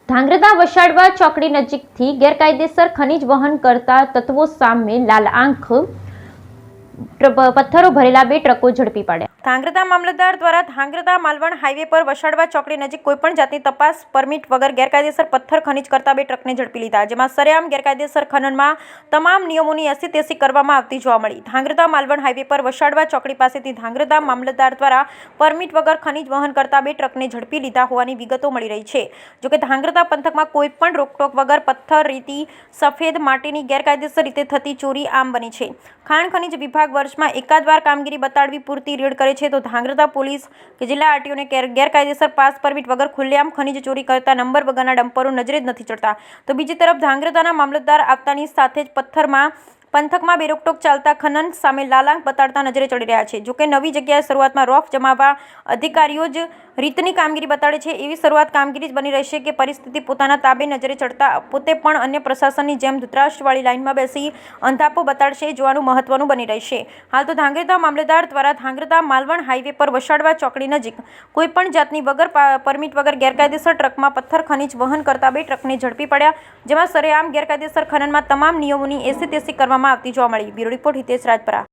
ધાંગ્રધા વશાડવા ચોકડી નજીકથી ગેરકાયદેસર ખનીજ વહન કરતા તત્વો સામે લાલ આંખ પથ્થરો ભરેલા 2 ટ્રકો ઝડપી પાડ્યા। ધાંગ્રધા મામલતદાર દ્વારા ધાંગ્રધા માલવણ હાઈવે પર વશાડવા ચોકડી નજીક કોઈપણ જાતની તપાસ પરમિટ વગર ગેરકાયદેસર પથ્થર ખનીજ કરતા 2 ટ્રકને ઝડપી લીધા, જેમાં સરેઆમ ગેરકાયદેસર ખનનમાં તમામ નિયમોની એસી-તેસી કરવામાં આવતી જોવા મળી। ધાંગ્રધા માલવણ હાઈવે પર વશાડવા ચોકડી પાસેથી ધાંગ્રધા મામલતદાર દ્વારા પરમિટ વગર ખનીજ વહન કરતા 2 ટ્રકને ઝડપી લીધા હોવાની વિગતો મળી રહી છે। જોકે ધાંગ્રધા પંથકમાં કોઈપણ રોકટોક વગર પથ્થર, રેતી, સફેદ માટીની ગેરકાયદેસર રીતે થતી ચોરી આમ બની છે। ખાણ ખનીજ વિભાગ વર્ષમાં એકાદ વાર કામગીરી બતાડવી પૂરતી રેડ કરે છે, તો ધાંગ્રધા પોલીસ કે જિલ્લા આરટીઓને ગેરકાયદેસર પાસ પરમિટ વગર ખુલ્લેઆમ ખનીજ ચોરી કરતા નંબર વગરના ડમ્પરો નજરે જ નથી ચડતા। તો બીજી તરફ ધાંગ્રધાના મામલતદાર આવતાની સાથે જ પંથકમાં બેરોકટોક ચાલતા ખનન સામે લાલાંક બતાડતા નજરે ચડી રહ્યા છે। જોકે નવી જગ્યાએ શરૂઆતમાં રોફ જમાવવા અધિકારીઓ જ રીતની કામગીરી બતાડે છે, એવી શરૂઆત કામગીરી જ બની રહેશે કે પરિસ્થિતિ પોતાના તાબે નજરે ચડતા પોતે પણ અન્ય પ્રશાસનની જેમ ધૃતરાષ્ટ્રવાળી લાઇનમાં બેસી અંધાપો બતાડશે જોવાનું મહત્વનું બની રહેશે। હાલ તો ધાંગ્રધા મામલતદાર દ્વારા ધાંગ્રધા માલવણ હાઈવે પર વશાડવા ચોકડી નજીક કોઈપણ જાતની પરમિટ વગર ગેરકાયદેસર ટ્રકમાં પથ્થર ખનીજ વહન કરતા 2 ટ્રકને ઝડપી પડ્યા, જેમાં સરેઆમ ગેરકાયદેસર ખનનમાં તમામ નિયમોની એસી-તેસી કરવામાં આવતી જોવા મળી। Bureau report Hitesh Rajpara.